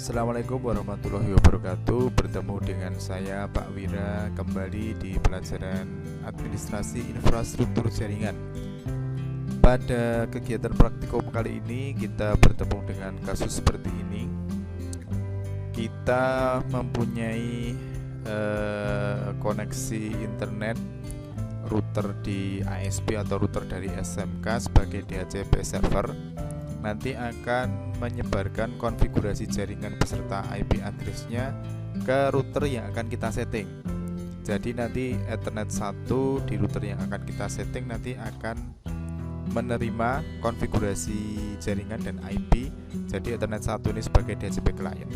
Assalamualaikum warahmatullahi wabarakatuh. Bertemu dengan saya Pak Wira kembali di pelajaran Administrasi Infrastruktur Jaringan. Pada kegiatan praktikum kali ini kita bertemu dengan kasus seperti ini. Kita mempunyai koneksi internet router di ASP atau router dari SMK sebagai DHCP server. Nanti akan menyebarkan konfigurasi jaringan beserta IP address-nya ke router yang akan kita setting. Jadi nanti Ethernet 1 di router yang akan kita setting nanti akan menerima konfigurasi jaringan dan IP. Jadi Ethernet 1 ini sebagai DHCP client.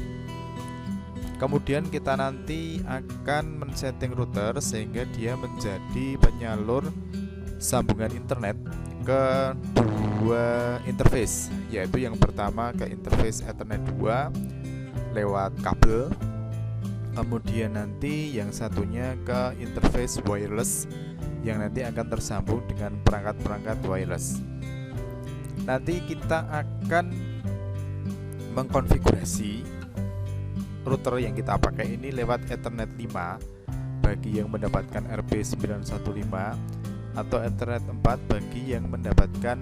Kemudian kita nanti akan men-setting router sehingga dia menjadi penyalur sambungan internet ke dua interface, yaitu yang pertama ke interface Ethernet 2 lewat kabel, kemudian nanti yang satunya ke interface wireless yang nanti akan tersambung dengan perangkat-perangkat wireless. Nanti kita akan mengkonfigurasi router yang kita pakai ini lewat Ethernet 5 bagi yang mendapatkan RP915 atau Ethernet 4 bagi yang mendapatkan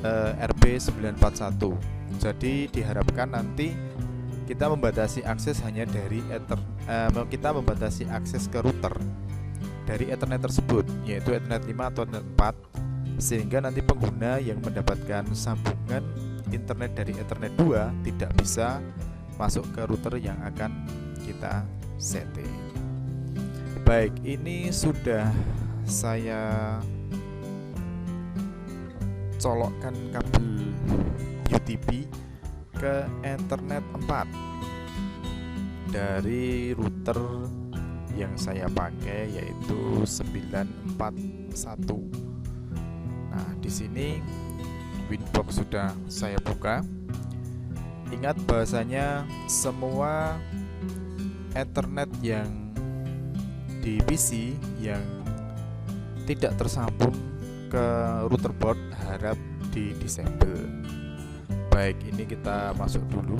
RP941. Jadi diharapkan nanti kita membatasi akses hanya dari kita membatasi akses ke router dari Ethernet tersebut, yaitu Ethernet 5 atau Ethernet 4, sehingga nanti pengguna yang mendapatkan sambungan internet dari Ethernet 2 tidak bisa masuk ke router yang akan kita setting. Baik, ini sudah saya colokkan kabel UTP ke Ethernet 4 dari router yang saya pakai, yaitu 941. Nah, di sini Winbox sudah saya buka. Ingat bahasanya semua Ethernet yang di PC yang tidak tersambung ke router board harap di disable. Baik, ini kita masuk dulu.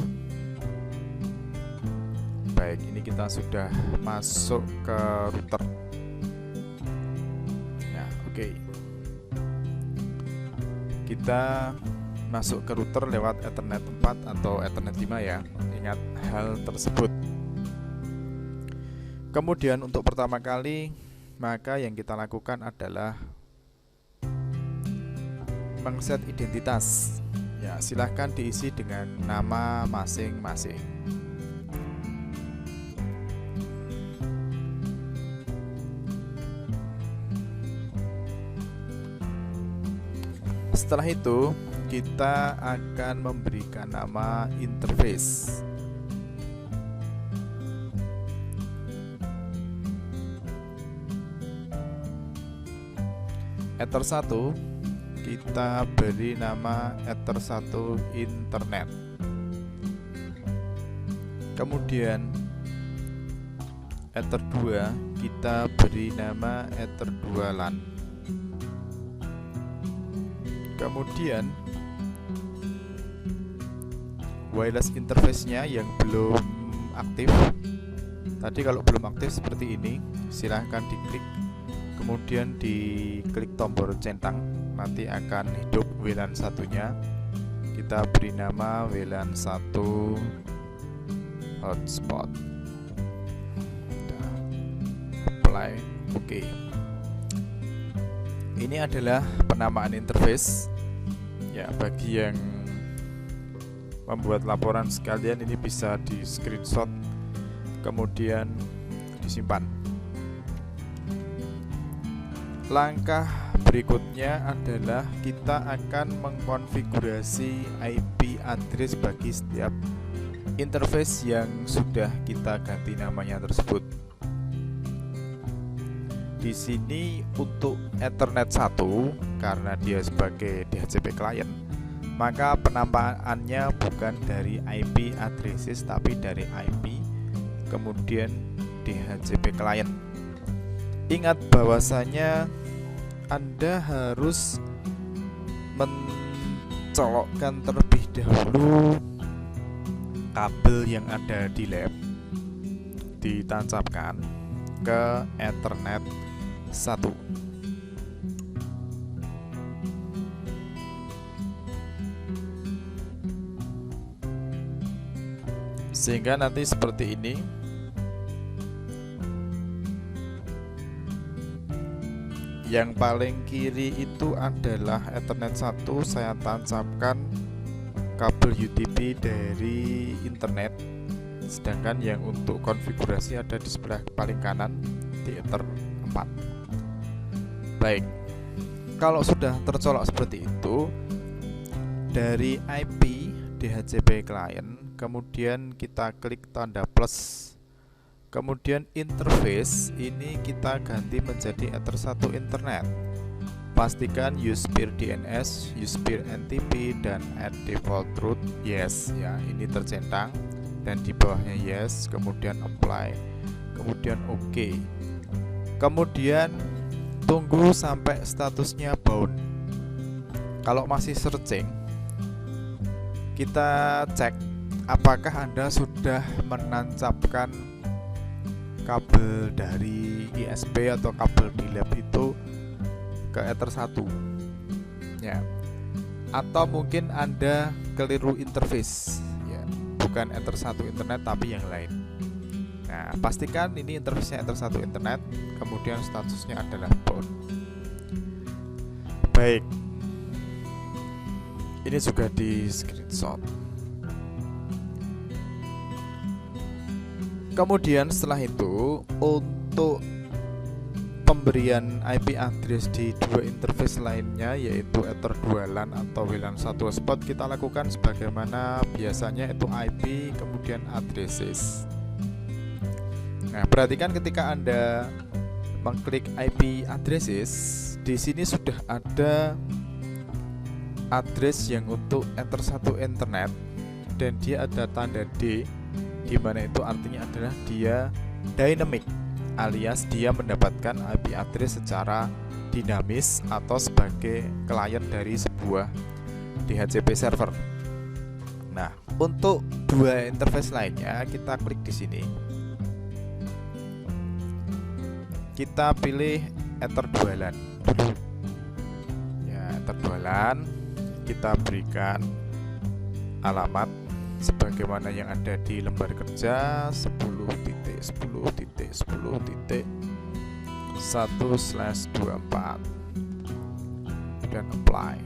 Baik, ini kita sudah masuk ke router. Nah, oke. Kita masuk ke router lewat Ethernet 4 atau Ethernet 5 ya. Ingat hal tersebut. Kemudian untuk pertama kali maka yang kita lakukan adalah mengset identitas. Ya, silahkan diisi dengan nama masing-masing. Setelah itu kita akan memberikan nama interface. Ether 1 kita beri nama Ether 1 internet. Kemudian Ether 2 kita beri nama Ether 2 LAN. Kemudian wireless interface-nya yang belum aktif. Tadi kalau belum aktif seperti ini, silahkan diklik. Kemudian diklik tombol centang, nanti akan hidup WLAN satunya. Kita beri nama WLAN 1 hotspot. Apply, oke. Ini adalah penamaan interface. Ya, bagi yang membuat laporan sekalian ini bisa di screenshot kemudian disimpan. Langkah berikutnya adalah kita akan mengkonfigurasi IP address bagi setiap interface yang sudah kita ganti namanya tersebut. Di sini untuk Ethernet 1 karena dia sebagai DHCP client, maka penamaannya bukan dari IP addresses tapi dari IP kemudian DHCP client. Ingat bahwasanya Anda harus mencolokkan terlebih dahulu kabel yang ada di lab ditancapkan ke Ethernet 1. Sehingga nanti seperti ini. Yang paling kiri itu adalah Ethernet 1, saya tancapkan kabel UTP dari internet. Sedangkan yang untuk konfigurasi ada di sebelah paling kanan di Ether 4. Baik, kalau sudah tercolok seperti itu, dari IP DHCP client, kemudian kita klik tanda plus, kemudian interface ini kita ganti menjadi Ether 1 internet. Pastikan use peer DNS, use peer NTP, dan add default route yes ya, ini tercentang, dan di bawahnya yes, kemudian apply, kemudian OK. Kemudian tunggu sampai statusnya bound. Kalau masih searching, kita cek apakah Anda sudah menancapkan kabel dari ISP atau kabel di lab itu ke Ether 1 ya. Atau mungkin Anda keliru interface ya, bukan Ether 1 internet tapi yang lain. Nah, pastikan ini interface-nya Ether 1 internet, kemudian statusnya adalah bound. Baik, ini juga di screenshot. Kemudian setelah itu, untuk pemberian IP address di dua interface lainnya, yaitu Ether 2 LAN atau WLAN 1 hotspot, kita lakukan sebagaimana biasanya, itu IP kemudian addresses. Nah, perhatikan ketika Anda mengklik IP addresses, di sini sudah ada address yang untuk Ether 1 internet, dan dia ada tanda D, di mana itu artinya adalah dia dynamic, alias dia mendapatkan IP address secara dinamis atau sebagai klien dari sebuah DHCP server. Nah, untuk dua interface lainnya kita klik di sini. Kita pilih Ether 2 LAN dulu. Ya, Ether 2 LAN kita berikan alamat sebagaimana yang ada di lembar kerja 10.10.10.1/24 dan apply,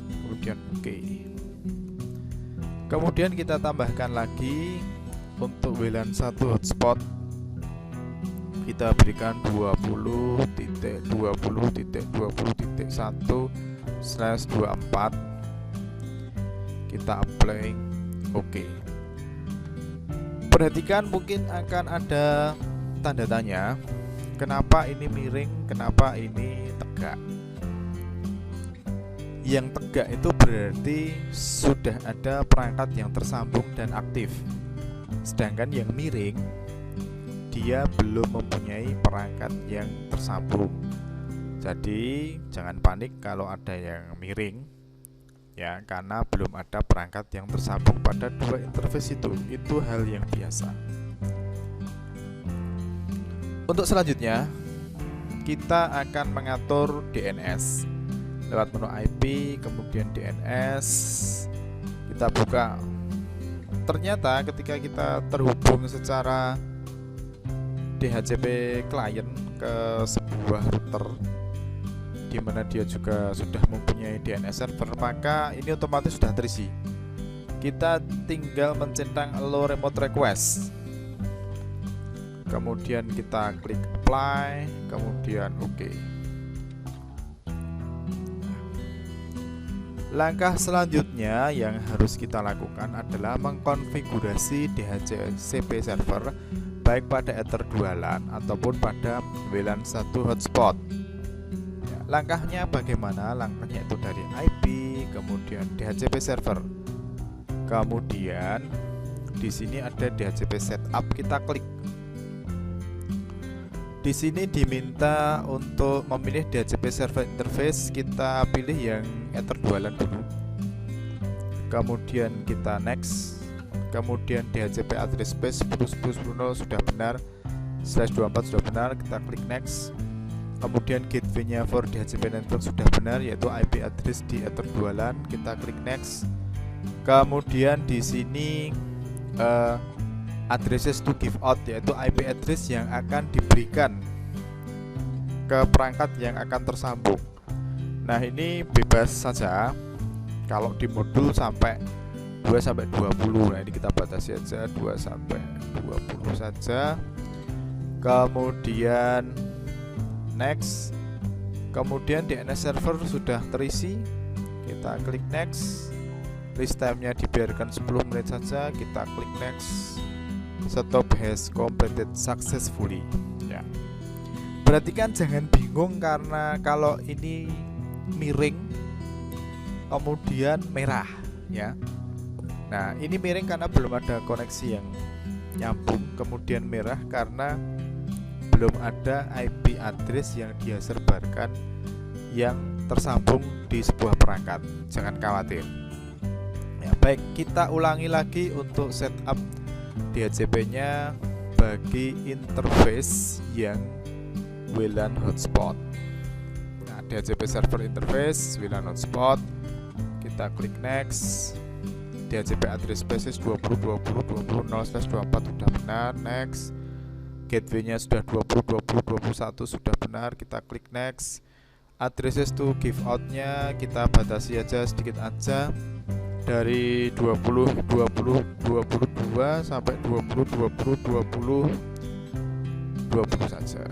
kemudian OK. Kemudian kita tambahkan lagi untuk WLAN 1 hotspot, kita berikan 20.20.20.1/24, kita apply, OK. Perhatikan mungkin akan ada tanda tanya, kenapa ini miring, kenapa ini tegak. Yang tegak itu berarti sudah ada perangkat yang tersambung dan aktif, sedangkan yang miring dia belum mempunyai perangkat yang tersambung. Jadi jangan panik kalau ada yang miring ya, karena belum ada perangkat yang tersambung pada dua interface itu hal yang biasa. Untuk selanjutnya, kita akan mengatur DNS lewat menu IP, kemudian DNS kita buka. Ternyata ketika kita terhubung secara DHCP client ke sebuah router di mana dia juga sudah mempunyai DNS server, maka ini otomatis sudah terisi. Kita tinggal mencentang allow remote request, kemudian kita klik apply, kemudian OK. Langkah selanjutnya yang harus kita lakukan adalah mengkonfigurasi DHCP server baik pada Ether 2 LAN ataupun pada WLAN 1 hotspot. Langkahnya bagaimana? Langkahnya itu dari IP, kemudian DHCP server, kemudian di sini ada DHCP setup, kita klik. Di sini diminta untuk memilih DHCP server interface, kita pilih yang Ether 2 LAN dulu. Kemudian kita next, kemudian DHCP address space 10.10.10 sudah benar, /24 sudah benar, kita klik next. Kemudian gateway-nya for DHCP network sudah benar, yaitu IP address di Ether 2 LAN, kita klik next. Kemudian di sini addresses to give out, yaitu IP address yang akan diberikan ke perangkat yang akan tersambung. Nah, ini bebas saja. Kalau di modul sampai 2-20. Nah, ini kita batasi aja 2-20 saja. Kemudian next. Kemudian DNS server sudah terisi, kita klik next. List time-nya dibiarkan 10 menit saja, kita klik next. Stop has completed successfully. Ya. Perhatikan jangan bingung karena kalau ini miring kemudian merah, ya. Nah, ini miring karena belum ada koneksi yang nyambung, kemudian merah karena belum ada IP address yang dia sebarkan yang tersambung di sebuah perangkat. Jangan khawatir. Ya, baik, kita ulangi lagi untuk setup DHCP-nya bagi interface yang WLAN hotspot. Nah, DHCP server interface WLAN hotspot, kita klik next. DHCP address spaces 20.20.20/24 sudah benar, next. Gateway-nya sudah 20.20.21 sudah benar, kita klik next. Addresses to give out-nya kita batasi aja sedikit aja dari 20.20.22 sampai 20.20.20.20 saja.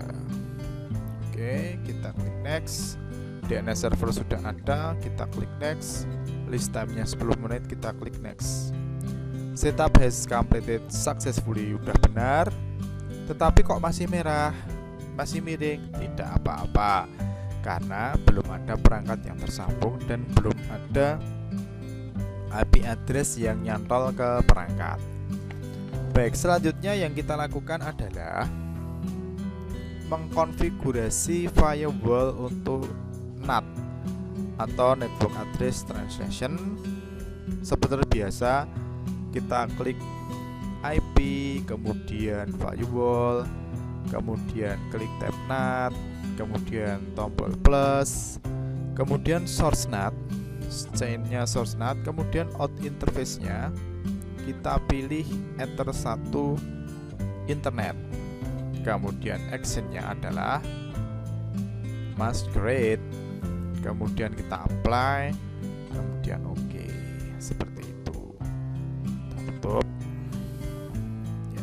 Oke, kita klik next. DNS server sudah ada, kita klik next. List time-nya 10 menit, kita klik next. Setup has completed successfully, udah benar. Tetapi kok masih merah, masih miring? Tidak apa-apa, karena belum ada perangkat yang tersambung dan belum ada IP address yang nyantol ke perangkat. Baik, selanjutnya yang kita lakukan adalah mengkonfigurasi firewall untuk NAT atau Network Address Translation. Seperti biasa, kita klik IP, kemudian firewall, kemudian klik tab NAT, kemudian tombol plus, kemudian source NAT, chain-nya source NAT, kemudian out interface-nya kita pilih Ether 1 internet, kemudian action-nya adalah masquerade, kemudian kita apply, kemudian oke, seperti itu. Kita tutup. Ya.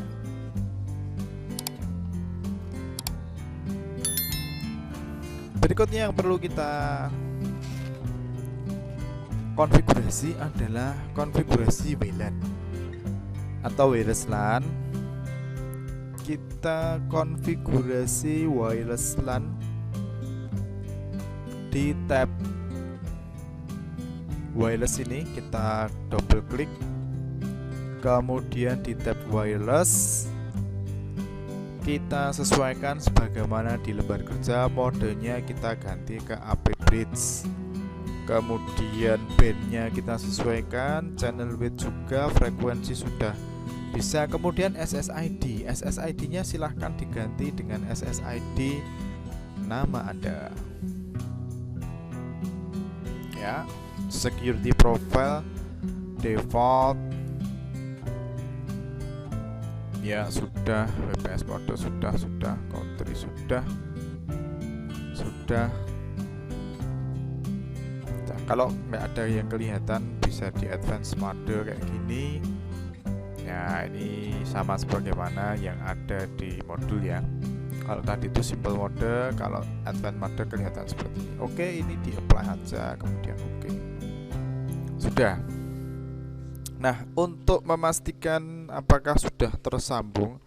Berikutnya yang perlu kita konfigurasi adalah konfigurasi WLAN atau wireless LAN. Kita konfigurasi wireless LAN di tab wireless ini, kita double klik, kemudian di tab wireless kita sesuaikan sebagaimana di lembar kerja. Modenya kita ganti ke AP bridge, kemudian bandnya kita sesuaikan, channel width juga, frekuensi sudah bisa, kemudian SSID nya silahkan diganti dengan SSID nama Anda, ya. Security profile default, ya sudah. WPS mode sudah. Country sudah. Nah, kalau nggak ada yang kelihatan bisa di advance mode kayak gini. Ya, ini sama sebagaimana yang ada di modul ya. Kalau tadi itu simple mode, kalau advance mode kelihatan seperti ini. Oke, ini di apply aja, kemudian oke. Sudah. Nah, untuk memastikan apakah sudah tersambung,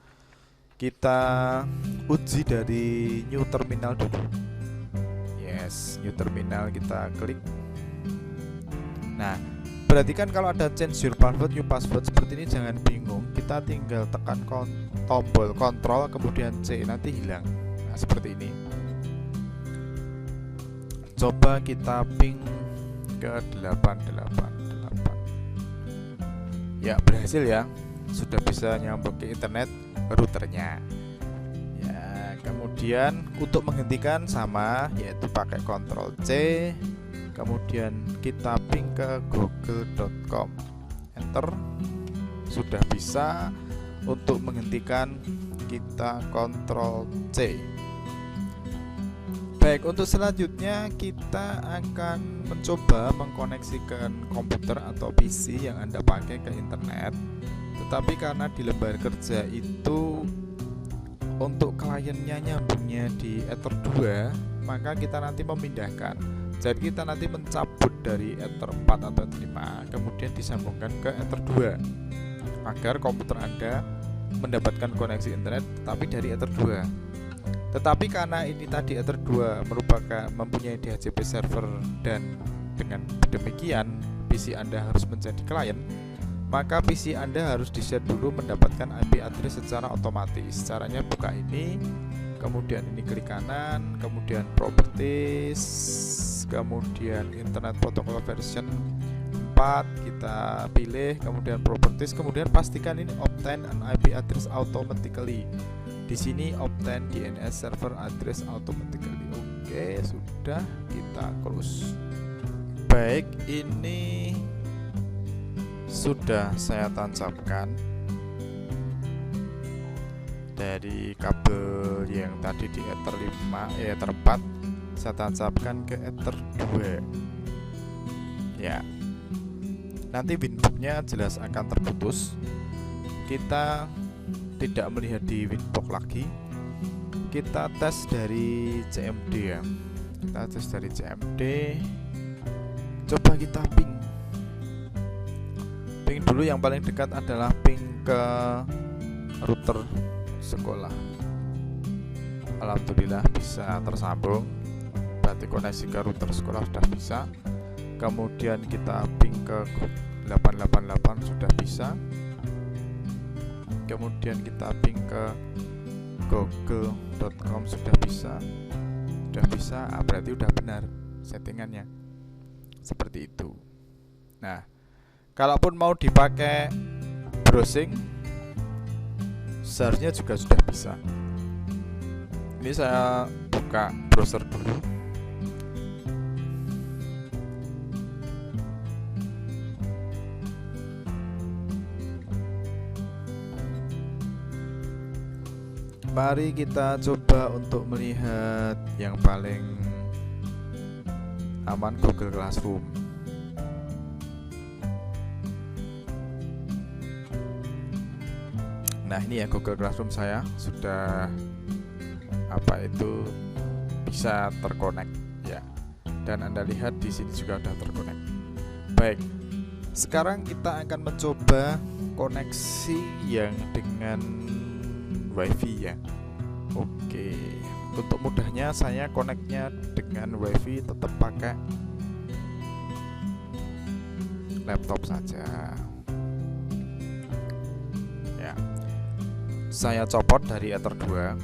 kita uji dari new terminal dulu. Yes, new terminal kita klik. Nah, perhatikan kalau ada change your password, new password seperti ini jangan bingung. Kita tinggal tekan tombol kontrol kemudian C, nanti hilang. Nah, seperti ini. Coba kita ping ke 888. Ya, berhasil ya. sudah bisa nyambung ke internet routernya. Ya, kemudian untuk menghentikan sama, yaitu pakai Ctrl C, kemudian kita ping ke google.com, enter. Sudah bisa. Untuk menghentikan kita Ctrl C. Baik, untuk selanjutnya kita akan mencoba mengkoneksikan komputer atau PC yang Anda pakai ke internet. Tetapi karena di lembar kerja itu untuk kliennya nyambungnya di Ether 2, maka kita nanti memindahkan. Jadi kita nanti mencabut dari Ether 4 atau 5, kemudian disambungkan ke Ether 2 agar komputer Anda mendapatkan koneksi internet tetapi dari Ether 2. Tetapi karena ini tadi Ether 2 mempunyai DHCP server dan dengan demikian PC Anda harus menjadi klien, maka PC Anda harus di-share dulu mendapatkan IP address secara otomatis. Caranya buka ini, kemudian ini klik kanan, kemudian properties, kemudian internet protocol version 4 kita pilih, kemudian properties, kemudian pastikan ini obtain an IP address automatically. Di sini obtain DNS server address automatically. Oke, sudah, kita close. Baik, ini sudah saya tancapkan dari kabel yang tadi di Ether 5, Ether 4 saya tancapkan ke Ether 2. Ya. Nanti winbox-nya jelas akan terputus. Kita tidak melihat di winbox lagi. Kita tes dari CMD ya. Kita tes dari CMD. Coba kita ping. Ping dulu, yang paling dekat adalah ping ke router sekolah. Alhamdulillah bisa tersambung. Berarti koneksi ke router sekolah sudah bisa. Kemudian kita ping ke 888 sudah bisa. Kemudian kita ping ke google.com sudah bisa. Berarti udah benar settingannya. Seperti itu. Nah, kalaupun mau dipakai browsing, seharusnya juga sudah bisa. Ini saya buka browser dulu. Mari kita coba untuk melihat yang paling aman, Google Classroom. Nah, ini ya Google Classroom saya sudah bisa terkonek ya. Dan Anda lihat di sini juga sudah terkonek. Baik. Sekarang kita akan mencoba koneksi yang dengan WiFi ya. Oke, untuk mudahnya saya koneknya dengan WiFi, tetap pakai laptop saja. Ya, saya copot dari Ether 2.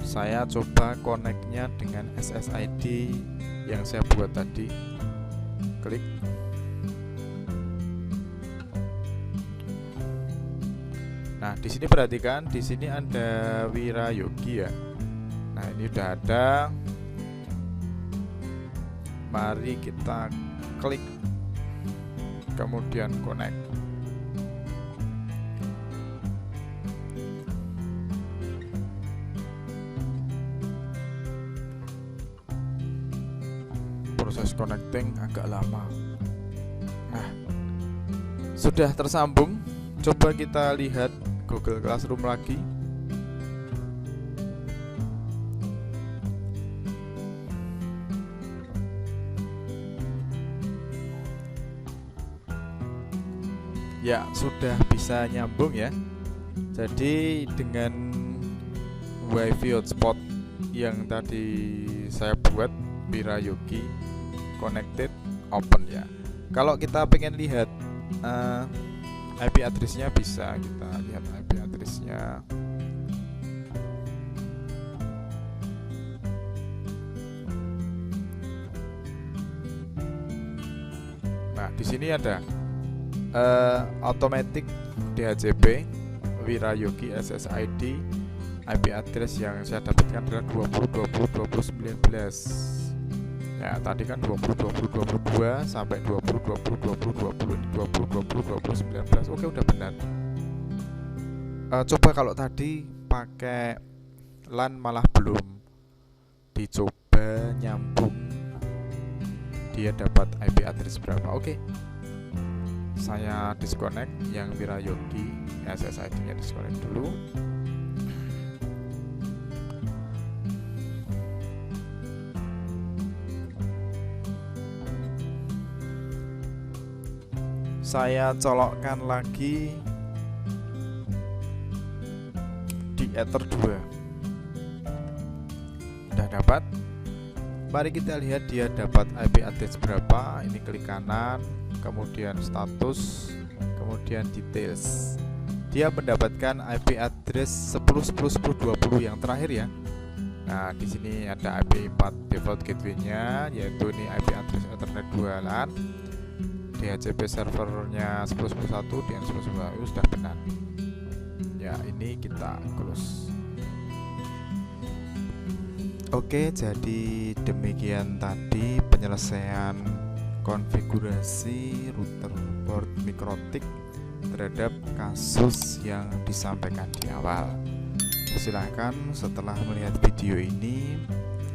Saya coba koneknya dengan SSID yang saya buat tadi. Klik. Nah, di sini perhatikan, di sini ada Wirayogi ya. Nah, ini udah ada. Mari kita klik, kemudian connect. Proses connecting agak lama. Nah, sudah tersambung. Coba kita lihat Google Classroom lagi. Ya, sudah bisa nyambung ya. Jadi dengan WiFi hotspot yang tadi saya buat, Wirayogi connected open ya. Kalau kita pengen lihat IP address-nya, bisa kita lihat IP address-nya. Nah, di sini ada Automatic DHCP Wirayogi SSID IP address yang saya dapatkan adalah 2020202019. Ya, tadi kan 202022 sampai 20202020202019. Oke, udah benar. Coba kalau tadi pakai LAN malah belum dicoba nyambung, dia dapat IP address berapa. Oke, saya disconnect yang Wirayogi SSID nya, disconnect dulu. Saya colokkan lagi di Ether 2. Udah dapat. Mari kita lihat dia dapat IP address berapa. Ini klik kanan, kemudian status, kemudian details. Dia mendapatkan IP address 10.10.10.20 yang terakhir ya. Nah, di sini ada IP4 default gateway-nya, yaitu ini IP address Ethernet 2 LAN. DHCP servernya 10.10.1, dan 10.10.1 sudah benar. Ya, ini kita close. Oke, jadi demikian tadi penyelesaian konfigurasi router board Mikrotik terhadap kasus yang disampaikan di awal. Silahkan setelah melihat video ini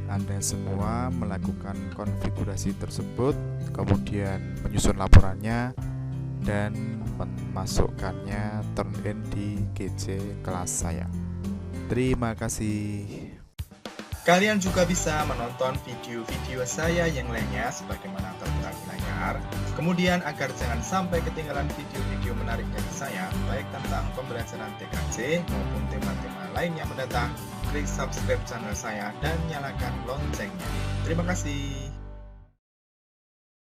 Anda semua melakukan konfigurasi tersebut, kemudian menyusun laporannya dan memasukkannya turn in di GC kelas saya. Terima kasih. Kalian juga bisa menonton video-video saya yang lainnya sebagaimana tertera di layar. Kemudian agar jangan sampai ketinggalan video-video menarik dari saya, baik tentang pembelajaran TKJ maupun tema-tema lainnya mendatang, klik subscribe channel saya dan nyalakan loncengnya. Terima kasih.